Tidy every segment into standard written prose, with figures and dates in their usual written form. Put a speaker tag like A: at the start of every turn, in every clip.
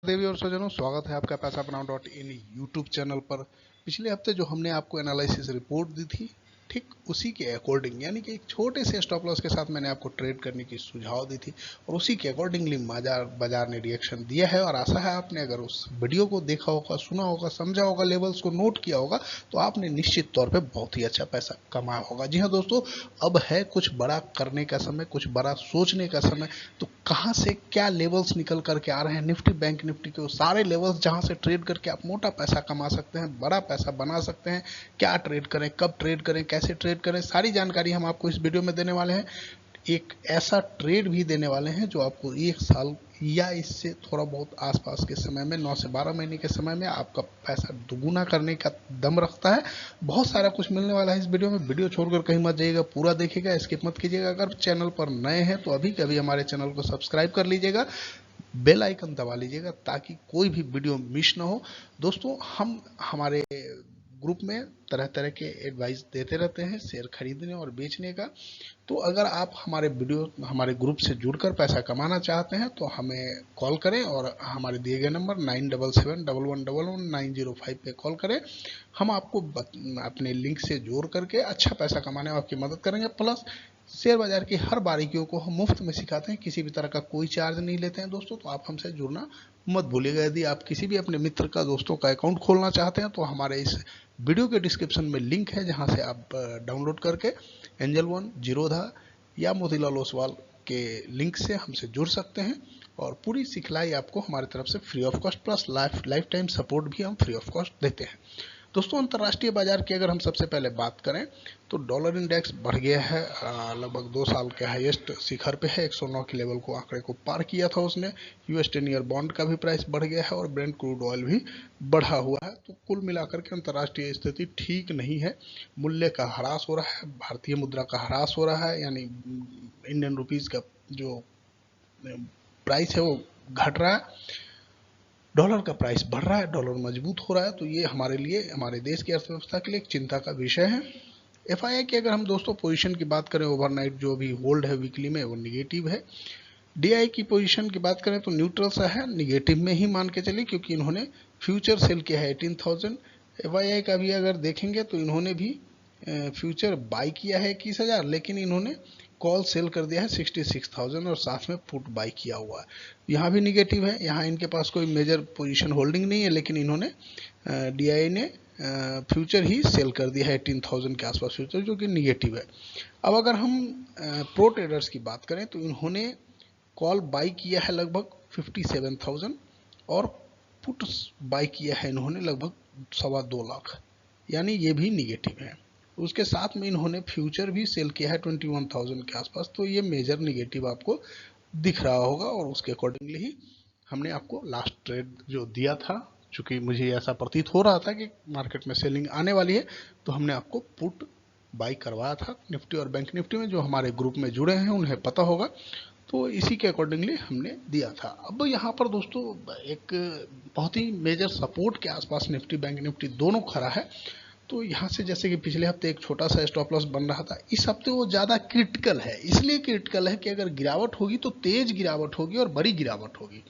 A: देवी और स्वजनों, स्वागत है आपका पैसा बनाओ .in यूट्यूब चैनल पर। पिछले हफ्ते जो हमने आपको एनालिसिस रिपोर्ट दी थी, ठीक उसी के अकॉर्डिंग, यानी कि एक छोटे से स्टॉप लॉस के साथ मैंने आपको ट्रेड करने की सुझाव दी थी और उसी के अकॉर्डिंगली बाजार ने रिएक्शन दिया है। और आशा है आपने अगर उस वीडियो को देखा होगा, सुना होगा, समझा होगा, लेवल्स को नोट किया होगा, तो आपने निश्चित तौर पर बहुत ही अच्छा पैसा कमाया होगा। जी हाँ दोस्तों, अब है कुछ बड़ा करने का समय, कुछ बड़ा सोचने का समय। तो कहाँ से क्या लेवल्स निकल करके आ रहे हैं, निफ्टी बैंक निफ्टी के वो सारे लेवल्स जहां से ट्रेड करके आप मोटा पैसा कमा सकते हैं, बड़ा पैसा बना सकते हैं। क्या ट्रेड करें, कब ट्रेड करें, कैसे ट्रेड करें, सारी जानकारी हम आपको इस वीडियो में देने वाले हैं। एक ऐसा ट्रेड भी देने वाले हैं जो आपको 1 साल या इससे थोड़ा बहुत आसपास के समय में 9 से 12 महीने के समय में आपका पैसा दुगुना करने का दम रखता है। बहुत सारा कुछ मिलने वाला है इस वीडियो में। वीडियो छोड़कर कहीं मत जाइएगा, पूरा देखिएगा, स्किप मत कीजिएगा। अगर चैनल पर नए हैं तो अभी कभी हमारे चैनल को सब्सक्राइब कर लीजिएगा, बेल आइकन दबा लीजिएगा ताकि कोई भी वीडियो मिस ना हो। दोस्तों, हम हमारे ग्रुप में तरह तरह के एडवाइस देते रहते हैं शेयर खरीदने और बेचने का। तो अगर आप हमारे ग्रुप से जुड़कर पैसा कमाना चाहते हैं तो हमें कॉल करें और हमारे दिए गए नंबर 9771111905 पे कॉल करें। हम आपको अपने लिंक से जोड़ करके अच्छा पैसा कमाने में आपकी मदद करेंगे। प्लस शेयर बाजार की हर बारीकियों को हम मुफ्त में सिखाते हैं, किसी भी तरह का कोई चार्ज नहीं लेते हैं दोस्तों। तो आप हमसे जुड़ना मत भूलिएगा। यदि आप किसी भी अपने मित्र का, दोस्तों का अकाउंट खोलना चाहते हैं तो हमारे इस वीडियो के डिस्क्रिप्शन में लिंक है जहां से आप डाउनलोड करके एंजल वन, जीरोधा या मोतीलाल ओसवाल के लिंक से हमसे जुड़ सकते हैं। और पूरी सिखलाई आपको हमारी तरफ से free of cost, plus life time support भी हम फ्री ऑफ कॉस्ट देते हैं। दोस्तों, अंतर्राष्ट्रीय बाजार की अगर हम सबसे पहले बात करें तो डॉलर इंडेक्स बढ़ गया है, लगभग 2 साल के हाईएस्ट शिखर पे है। 109 के लेवल को, आंकड़े को पार किया था उसने। यूएस 10 ईयर बॉन्ड का भी प्राइस बढ़ गया है और ब्रेंट क्रूड ऑयल भी बढ़ा हुआ है। तो कुल मिलाकर के अंतर्राष्ट्रीय स्थिति ठीक नहीं है। मूल्य का ह्रास हो रहा है, भारतीय मुद्रा का ह्रास हो रहा है, यानी इंडियन रुपीज का जो प्राइस है वो घट रहा है, डॉलर का प्राइस बढ़ रहा है, डॉलर मजबूत हो रहा है। तो ये हमारे लिए, हमारे देश की अर्थव्यवस्था के लिए एक चिंता का विषय है। एफआईआई की अगर हम दोस्तों पोजीशन की बात करें, ओवरनाइट जो भी होल्ड है वीकली में, वो निगेटिव है। डीआई की पोजीशन की बात करें तो न्यूट्रल सा है, निगेटिव में ही मान के चलिए, क्योंकि इन्होंने फ्यूचर सेल किया है 18,000। एफआईआई का भी अगर देखेंगे तो इन्होंने भी फ्यूचर बाई किया है 21,000, लेकिन इन्होंने कॉल सेल कर दिया है 66,000 और साथ में पुट बाई किया हुआ है। यहाँ भी निगेटिव है, यहाँ इनके पास कोई मेजर पोजीशन होल्डिंग नहीं है, लेकिन इन्होंने डीआई ने फ्यूचर ही सेल कर दिया है 18,000 के आसपास फ्यूचर, जो कि निगेटिव है। अब अगर हम प्रो ट्रेडर्स की बात करें तो इन्होंने कॉल बाई किया है लगभग 57,000 और पुट बाई किया है इन्होंने लगभग 2.25 लाख, यानी ये भी निगेटिव है। उसके साथ में इन्होंने फ्यूचर भी सेल किया है 21,000 के आसपास। तो ये मेजर निगेटिव आपको दिख रहा होगा और उसके अकॉर्डिंगली ही हमने आपको लास्ट ट्रेड जो दिया था, चूंकि मुझे ऐसा प्रतीत हो रहा था कि मार्केट में सेलिंग आने वाली है, तो हमने आपको पुट बाई करवाया था निफ्टी और बैंक निफ्टी में। जो हमारे ग्रुप में जुड़े हैं उन्हें पता होगा, तो इसी के अकॉर्डिंगली हमने दिया था। अब यहाँ पर दोस्तों एक बहुत ही मेजर सपोर्ट के आसपास निफ्टी बैंक निफ्टी दोनों खड़ा है। तो यहाँ से जैसे कि पिछले हफ्ते एक छोटा सा स्टॉप लॉस बन रहा था, इस हफ्ते वो ज़्यादा क्रिटिकल है। इसलिए क्रिटिकल है कि अगर गिरावट होगी तो तेज गिरावट होगी और बड़ी गिरावट होगी,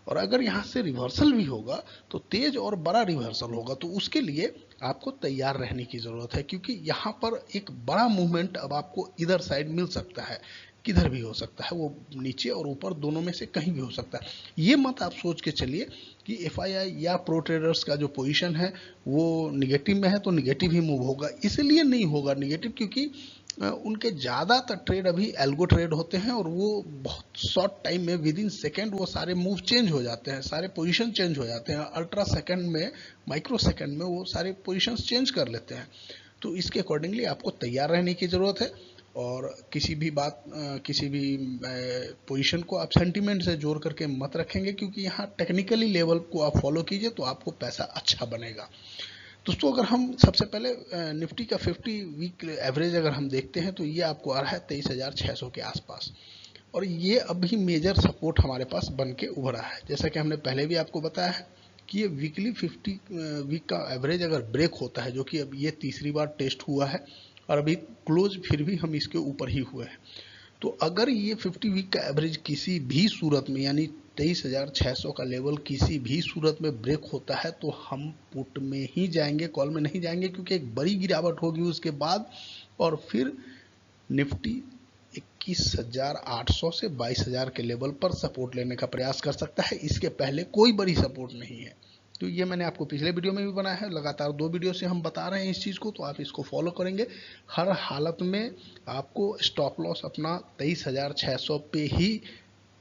A: और अगर यहाँ से रिवर्सल भी होगा तो तेज और बड़ा रिवर्सल होगा। तो उसके लिए आपको तैयार रहने की ज़रूरत है, क्योंकि यहाँ पर एक बड़ा मूवमेंट अब आपको इधर साइड मिल सकता है, किधर भी हो सकता है, वो नीचे और ऊपर दोनों में से कहीं भी हो सकता है। ये मत आप सोच के चलिए कि एफआईआई या प्रो ट्रेडर्स का जो पोजीशन है वो निगेटिव में है तो निगेटिव ही मूव होगा। इसलिए नहीं होगा निगेटिव, क्योंकि उनके ज़्यादातर ट्रेड अभी एल्गो ट्रेड होते हैं और वो बहुत शॉर्ट टाइम में, विद इन सेकेंड वो सारे मूव चेंज हो जाते हैं, सारे पोजीशन चेंज हो जाते हैं। अल्ट्रा सेकेंड में, माइक्रो सेकेंड में वो सारे पोजीशंस चेंज कर लेते हैं। तो इसके अकॉर्डिंगली आपको तैयार रहने की ज़रूरत है। और किसी भी पोजीशन को आप सेंटीमेंट से जोड़ करके मत रखेंगे, क्योंकि यहाँ टेक्निकली लेवल को आप फॉलो कीजिए तो आपको पैसा अच्छा बनेगा। दोस्तों, अगर हम सबसे पहले निफ्टी का 50 वीक एवरेज अगर हम देखते हैं तो ये आपको आ रहा है 23,600 के आसपास, और ये अभी मेजर सपोर्ट हमारे पास बन के उभरा है। जैसा कि हमने पहले भी आपको बताया है कि ये वीकली 50 वीक का एवरेज अगर ब्रेक होता है, जो कि अब ये तीसरी बार टेस्ट हुआ है और अभी क्लोज फिर भी हम इसके ऊपर ही हुए हैं। तो अगर ये 50 वीक का एवरेज किसी भी सूरत में, यानी 23,600 का लेवल किसी भी सूरत में ब्रेक होता है तो हम पुट में ही जाएंगे, कॉल में नहीं जाएंगे, क्योंकि एक बड़ी गिरावट होगी उसके बाद, और फिर निफ्टी 21,800 से 22,000 के लेवल पर सपोर्ट लेने का प्रयास कर सकता है। इसके पहले कोई बड़ी सपोर्ट नहीं है। तो ये मैंने आपको पिछले वीडियो में भी बनाया है, लगातार 2 वीडियो से हम बता रहे हैं इस चीज़ को, तो आप इसको फॉलो करेंगे। हर हालत में आपको स्टॉप लॉस अपना 23,600 पे ही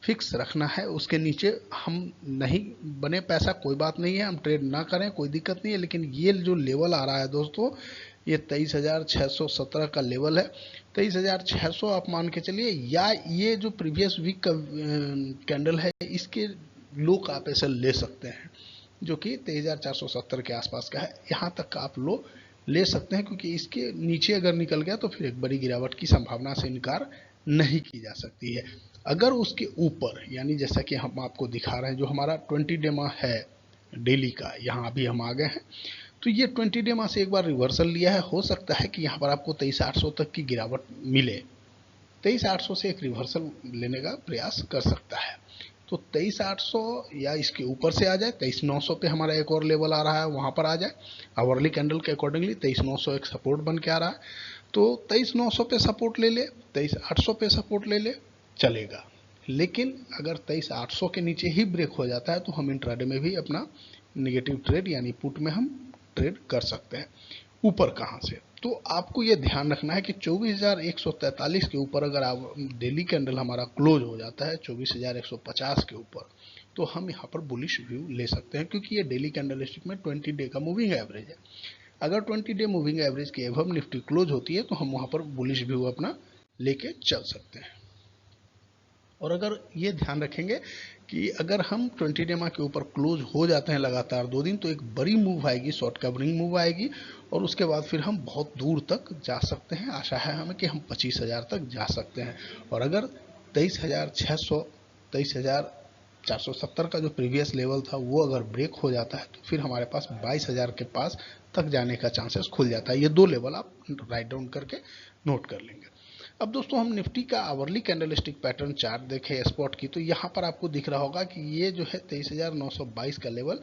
A: फिक्स रखना है, उसके नीचे हम नहीं बने पैसा कोई बात नहीं है, हम ट्रेड ना करें कोई दिक्कत नहीं है, लेकिन ये जो लेवल आ रहा है दोस्तों, ये 23,617 का लेवल है। 23,600 आप मान के चलिए, या ये जो प्रीवियस वीक का कैंडल है इसके लो का आप ऐसे ले सकते हैं, जो कि 23,470 के आसपास का है। यहाँ तक का आप लो ले सकते हैं, क्योंकि इसके नीचे अगर निकल गया तो फिर एक बड़ी गिरावट की संभावना से इनकार नहीं की जा सकती है। अगर उसके ऊपर, यानी जैसा कि हम आपको दिखा रहे हैं, जो हमारा 20 डे मा है डेली का, यहाँ अभी हम आ गए हैं, तो ये 20 डे मा से एक बार रिवर्सल लिया है। हो सकता है कि यहाँ पर आपको 23,800 तक की गिरावट मिले, 23,800 से एक रिवर्सल लेने का प्रयास कर सकता है। तो 23,800 या इसके ऊपर से आ जाए, 23,900 पे हमारा एक और लेवल आ रहा है, वहाँ पर आ जाए। आवरली कैंडल के अकॉर्डिंगली 23,900 एक सपोर्ट बन के आ रहा है, तो 23,900 पे सपोर्ट ले ले, 23,800 पे सपोर्ट ले ले, चलेगा। लेकिन अगर 23,800 के नीचे ही ब्रेक हो जाता है तो हम इंट्राडे में भी अपना नेगेटिव ट्रेड यानी पुट में हम ट्रेड कर सकते हैं। ऊपर कहाँ से, तो आपको ये ध्यान रखना है कि 24,143 के ऊपर अगर आप डेली कैंडल हमारा क्लोज हो जाता है 24,150 के ऊपर, तो हम यहाँ पर बुलिश व्यू ले सकते हैं, क्योंकि ये डेली कैंडल स्टिक में 20 डे का मूविंग एवरेज है। अगर 20 डे मूविंग एवरेज के एवब निफ्टी क्लोज होती है तो हम वहाँ पर बुलिश व्यू अपना लेके चल सकते हैं। और अगर ये ध्यान रखेंगे कि अगर हम 20 डे मा के ऊपर क्लोज हो जाते हैं लगातार 2 दिन, तो एक बड़ी मूव आएगी, शॉर्ट कवरिंग मूव आएगी, और उसके बाद फिर हम बहुत दूर तक जा सकते हैं। आशा है हमें कि हम 25,000 तक जा सकते हैं। और अगर 23,600 23,470 का जो प्रीवियस लेवल था वो अगर ब्रेक हो जाता है तो फिर हमारे पास 22,000 के पास तक जाने का चांसेस खुल जाता है। ये 2 लेवल आप राइट डाउन करके नोट कर लेंगे। अब दोस्तों हम निफ्टी का आवरली कैंडलस्टिक पैटर्न चार्ट देखें स्पॉट की, तो यहाँ पर आपको दिख रहा होगा कि ये जो है 23,922 का लेवल,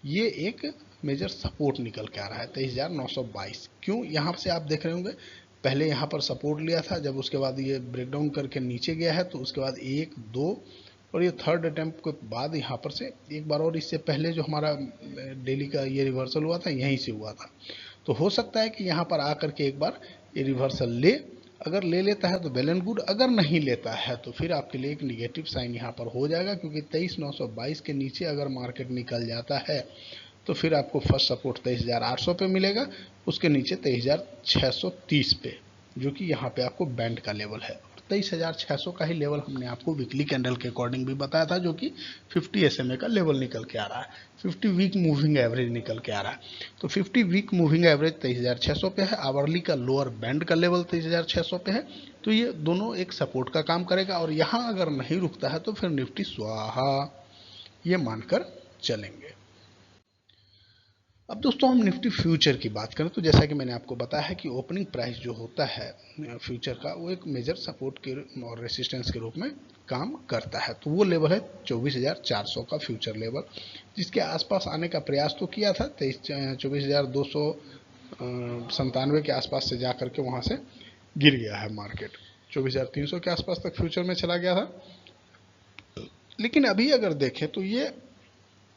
A: ये एक मेजर सपोर्ट निकल के आ रहा है 23,922। क्यों, यहाँ से आप देख रहे होंगे पहले यहाँ पर सपोर्ट लिया था, जब उसके बाद ये ब्रेकडाउन करके नीचे गया है, तो उसके बाद 1 2 और ये थर्ड अटेम्प्ट के बाद यहाँ पर से एक बार, और इससे पहले जो हमारा डेली का ये रिवर्सल हुआ था यहीं से हुआ था। तो हो सकता है कि यहाँ पर आकर के एक बार ये रिवर्सल ले, अगर ले लेता है तो वेल एंड गुड, अगर नहीं लेता है तो फिर आपके लिए एक निगेटिव साइन यहाँ पर हो जाएगा, क्योंकि 23,922 के नीचे अगर मार्केट निकल जाता है तो फिर आपको फर्स्ट सपोर्ट 23,800 पे मिलेगा, उसके नीचे 23,630 पे, जो कि यहाँ पे आपको बैंड का लेवल है। 23,600 का ही लेवल हमने आपको वीकली कैंडल के अकॉर्डिंग भी बताया था, जो कि 50 SMA का लेवल निकल के आ रहा है, 50 वीक मूविंग एवरेज निकल के आ रहा है। तो 50 वीक मूविंग एवरेज 23,600 पे है, आवरली का लोअर बैंड का लेवल 23,600 पे है, तो ये दोनों एक सपोर्ट का काम करेगा। और यहाँ अगर नहीं रुकता है तो फिर निफ्टी स्वाहा ये मानकर चलेंगे। अब दोस्तों हम निफ्टी फ्यूचर की बात करें, तो जैसा कि मैंने आपको बताया है कि ओपनिंग प्राइस जो होता है फ्यूचर का, वो एक मेजर सपोर्ट के और रेसिस्टेंस के रूप में काम करता है। तो वो लेवल है 24,400 का फ्यूचर लेवल, जिसके आसपास आने का प्रयास तो किया था, 24,297 के आसपास से जा करके वहाँ से गिर गया है मार्केट, 24,300 के आसपास तक फ्यूचर में चला गया था। लेकिन अभी अगर देखें तो ये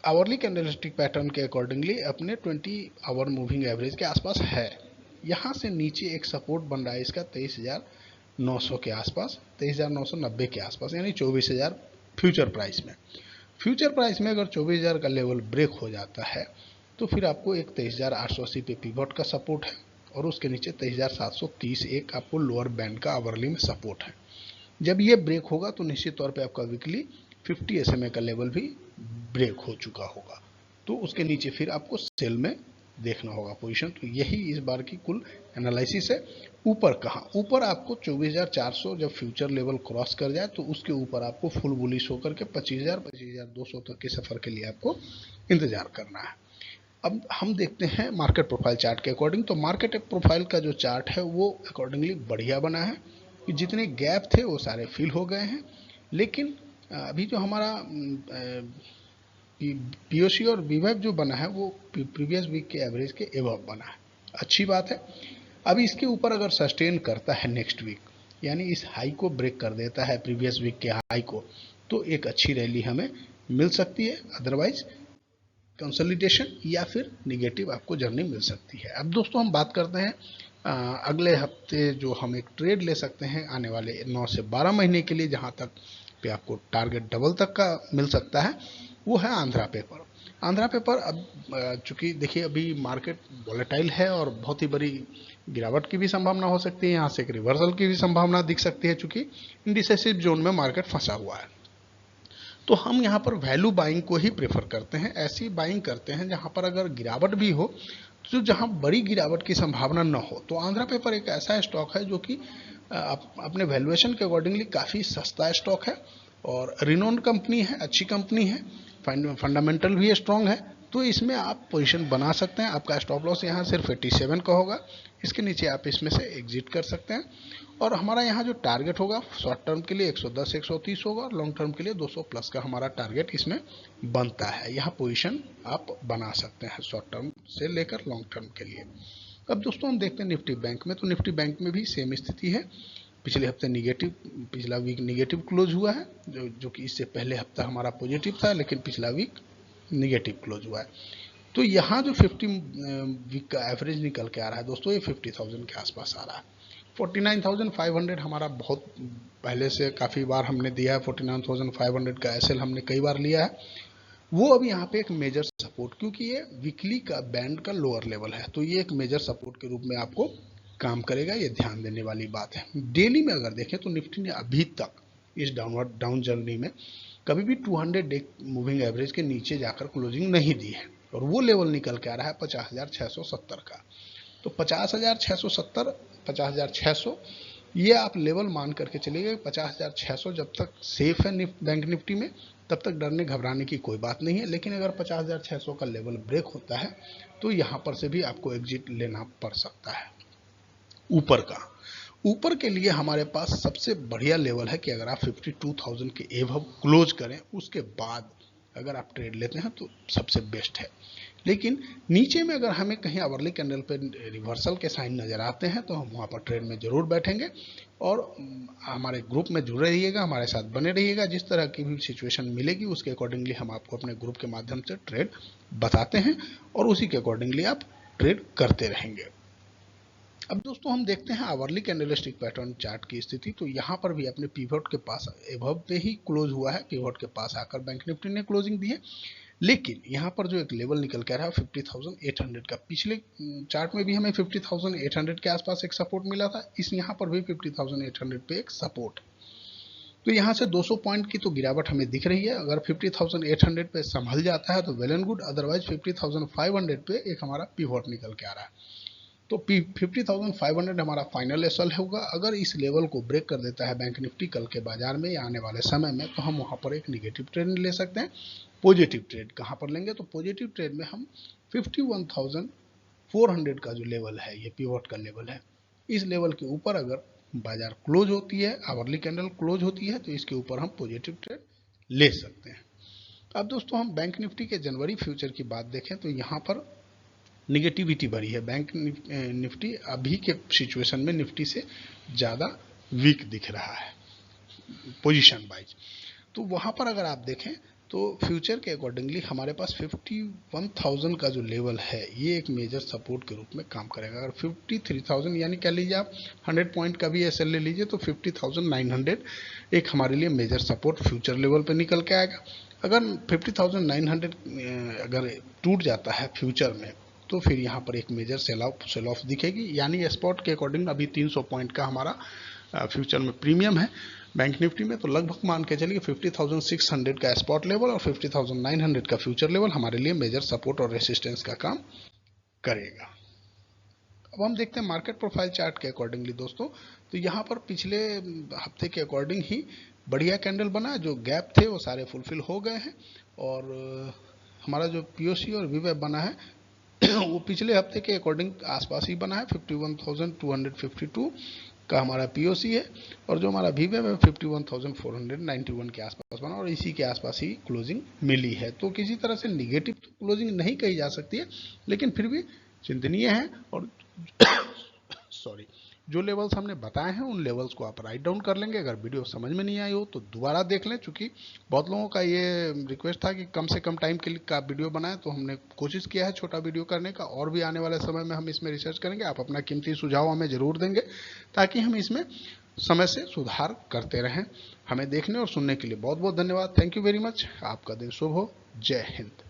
A: आवरली कैंडलस्टिक पैटर्न के अकॉर्डिंगली अपने 20 आवर मूविंग एवरेज के आसपास है। यहाँ से नीचे एक सपोर्ट बन रहा है इसका 23,900 के आसपास, 23,990 के आसपास, यानी 24,000 फ्यूचर प्राइस में। फ्यूचर प्राइस में अगर 24,000 का लेवल ब्रेक हो जाता है तो फिर आपको एक 23,880 पे पिवट का सपोर्ट है, और उसके नीचे 23,730 एक आपको लोअर बैंड का आवरली में सपोर्ट है। जब ये ब्रेक होगा तो निश्चित तौर पे आपका वीकली 50 SMA का लेवल भी ब्रेक हो चुका होगा, तो उसके नीचे फिर आपको सेल में देखना होगा पोजीशन। तो यही इस बार की कुल एनालिसिस है। ऊपर कहाँ, ऊपर आपको 24,400 जब फ्यूचर लेवल क्रॉस कर जाए तो उसके ऊपर आपको फुल बुलिश होकर के 25,000 25,200 तक के सफर के लिए आपको इंतजार करना है। अब हम देखते हैं मार्केट प्रोफाइल चार्ट के अकॉर्डिंग। तो मार्केट प्रोफाइल का जो चार्ट है वो अकॉर्डिंगली बढ़िया बना है कि जितने गैप थे वो सारे फिल हो गए हैं, लेकिन अभी जो हमारा पीओसी और वीवेब जो बना है वो प्रीवियस वीक के एवरेज के एबव बना है, अच्छी बात है। अभी इसके ऊपर अगर सस्टेन करता है नेक्स्ट वीक, यानी इस हाई को ब्रेक कर देता है प्रीवियस वीक के हाई को, तो एक अच्छी रैली हमें मिल सकती है, अदरवाइज कंसोलिडेशन या फिर निगेटिव आपको जर्नी मिल सकती है। अब दोस्तों हम बात करते हैं अगले हफ्ते जो हम एक ट्रेड ले सकते हैं आने वाले 9 से 12 महीने के लिए, जहां तक पे आपको टारगेट डबल तक का मिल सकता है, वो है आंध्रा पेपर। आंध्रा पेपर अब चूंकि देखिए अभी मार्केट वॉलेटाइल है और बहुत ही बड़ी गिरावट की भी संभावना हो सकती है, यहाँ से एक रिवर्सल की भी संभावना दिख सकती है, चूंकि इंडिसेसिव जोन में मार्केट फंसा हुआ है। तो हम यहाँ पर वैल्यू बाइंग को ही प्रेफर करते हैं, ऐसी बाइंग करते हैं जहाँ पर अगर गिरावट भी हो तो जहाँ बड़ी गिरावट की संभावना न हो। तो आंध्रा पेपर एक ऐसा स्टॉक है जो कि अपने वैल्यूएशन के अकॉर्डिंगली काफ़ी सस्ता स्टॉक है और रिनोन कंपनी है, अच्छी कंपनी है, फंडामेंटल भी स्ट्रांग है, तो इसमें आप पोजीशन बना सकते हैं। आपका स्टॉप लॉस यहाँ सिर्फ 87 का होगा, इसके नीचे आप इसमें से एग्जिट कर सकते हैं। और हमारा यहाँ जो टारगेट होगा शॉर्ट टर्म के लिए 110 130 होगा और लॉन्ग टर्म के लिए 200 प्लस का हमारा टारगेट इसमें बनता है। यहाँ पोजीशन आप बना सकते हैं शॉर्ट टर्म से लेकर लॉन्ग टर्म के लिए। अब दोस्तों हम देखते हैं निफ्टी बैंक में, तो निफ्टी बैंक में भी सेम स्थिति है। पिछले हफ्ते निगेटिव, पिछला वीक निगेटिव क्लोज हुआ है, जो कि इससे पहले हफ्ता हमारा पॉजिटिव था, लेकिन पिछला वीक निगेटिव क्लोज हुआ है। तो यहाँ जो 50 वीक का एवरेज निकल के आ रहा है दोस्तों, ये 50,000 के आसपास आ रहा है। 49,500 हमारा बहुत पहले से काफ़ी बार हमने दिया है, 49,500 का एसएल हमने कई बार लिया है। वो अब यहाँ पे एक मेजर सपोर्ट, क्योंकि ये वीकली का बैंड का लोअर लेवल है, तो ये एक मेजर सपोर्ट के रूप में आपको काम करेगा, ये ध्यान देने वाली बात है। डेली में अगर देखें तो निफ्टी ने अभी तक इस डाउन जर्नी में कभी भी 200 डे मूविंग एवरेज के नीचे जाकर क्लोजिंग नहीं दी है, और वो लेवल निकल के आ रहा है 50,670 का। तो 50,670, 50,600 ये आप लेवल मान करके चलिए। 50,600 जब तक सेफ है बैंक निफ्टी में, तब तक डरने घबराने की कोई बात नहीं है। लेकिन अगर 50,600 का लेवल ब्रेक होता है तो यहाँ पर से भी आपको एग्जिट लेना पड़ सकता है। ऊपर के लिए हमारे पास सबसे बढ़िया लेवल है कि अगर आप 52,000 के एवब क्लोज करें, उसके बाद अगर आप ट्रेड लेते हैं तो सबसे बेस्ट है। लेकिन नीचे में अगर हमें कहीं आवरली कैंडल पे रिवर्सल के साइन नज़र आते हैं तो हम वहाँ पर ट्रेड में ज़रूर बैठेंगे। और हमारे ग्रुप में जुड़े रहिएगा, हमारे साथ बने रहिएगा। जिस तरह की भी सिचुएशन मिलेगी उसके अकॉर्डिंगली हम आपको अपने ग्रुप के माध्यम से ट्रेड बताते हैं और उसी के अकॉर्डिंगली आप ट्रेड करते रहेंगे। अब दोस्तों हम देखते हैं आवरली कैंडलस्टिक पैटर्न चार्ट की स्थिति। तो यहाँ पर भी अपने पिवट के पास एबव पे ही क्लोज हुआ है, पिवट के पास आकर बैंक निफ्टी ने क्लोजिंग दी है। लेकिन यहाँ पर जो एक लेवल निकल के आ रहा है 50,800 का, पिछले चार्ट में भी हमें 50,800 के आसपास एक सपोर्ट मिला था, इस यहाँ पर भी 50,800 पे एक सपोर्ट। तो यहाँ से 200 पॉइंट की तो गिरावट हमें दिख रही है। अगर 50,800 पे संभल जाता है तो वेल एंड गुड, अदरवाइज 50,500 पे एक हमारा पिवट निकल के आ रहा है। तो 50,500 हमारा फाइनल एसएल होगा। अगर इस लेवल को ब्रेक कर देता है बैंक निफ्टी कल के बाजार में या आने वाले समय में, तो हम वहाँ पर एक निगेटिव ट्रेड ले सकते हैं। पॉजिटिव ट्रेड कहाँ पर लेंगे, तो पॉजिटिव ट्रेड में हम 51,400 का जो लेवल है, ये पिवट का लेवल है, इस लेवल के ऊपर अगर बाजार क्लोज होती है, आवरली कैंडल क्लोज होती है, तो इसके ऊपर हम पॉजिटिव ट्रेड ले सकते हैं। अब दोस्तों हम बैंक निफ्टी के जनवरी फ्यूचर की बात देखें तो यहाँ पर निगेटिविटी बढ़ी है। बैंक निफ्टी अभी के सिचुएशन में निफ्टी से ज़्यादा वीक दिख रहा है पोजीशन वाइज। तो वहाँ पर अगर आप देखें तो फ्यूचर के अकॉर्डिंगली हमारे पास 51,000 का जो लेवल है ये एक मेजर सपोर्ट के रूप में काम करेगा। अगर 53,000 यानी कह लीजिए आप 100 पॉइंट का भी एसएल ले लीजिए तो 50,900 एक हमारे लिए मेजर सपोर्ट फ्यूचर लेवल पे निकल के आएगा। अगर 50,900 अगर टूट जाता है फ्यूचर में तो फिर यहाँ पर एक मेजर सेल ऑफ दिखेगी। यानी स्पॉट के अकॉर्डिंग अभी 300 पॉइंट का हमारा फ्यूचर में प्रीमियम है बैंक निफ्टी में, तो लगभग मान के चलिए 50,600 का स्पॉट लेवल और 50,900 का फ्यूचर लेवल हमारे लिए मेजर सपोर्ट और रेसिस्टेंस का काम करेगा। अब हम देखते हैं मार्केट प्रोफाइल चार्ट के अकॉर्डिंगली दोस्तों। तो यहाँ पर पिछले हफ्ते के अकॉर्डिंग ही बढ़िया कैंडल बना, जो गैप थे वो सारे फुलफिल हो गए हैं। और हमारा जो पीओसी और वीवेब बना है वो पिछले हफ्ते के अकॉर्डिंग आसपास ही बना है 51,252। का हमारा पीओसी है और जो हमारा वीवे में 51,491 के आसपास बना और इसी के आसपास ही क्लोजिंग मिली है। तो किसी तरह से निगेटिव क्लोजिंग नहीं कही जा सकती है, लेकिन फिर भी चिंतनीय है। और सॉरी, जो लेवल्स हमने बताए हैं उन लेवल्स को आप राइट डाउन कर लेंगे। अगर वीडियो समझ में नहीं आई हो तो दोबारा देख लें, चूंकि बहुत लोगों का ये रिक्वेस्ट था कि कम से कम टाइम के लिए का वीडियो बनाएं, तो हमने कोशिश किया है छोटा वीडियो करने का, और भी आने वाले समय में हम इसमें रिसर्च करेंगे। आप अपना कीमती सुझाव हमें जरूर देंगे ताकि हम इसमें समय से सुधार करते रहें। हमें देखने और सुनने के लिए बहुत बहुत धन्यवाद। Thank you very much. आपका दिन शुभ हो। जय हिंद।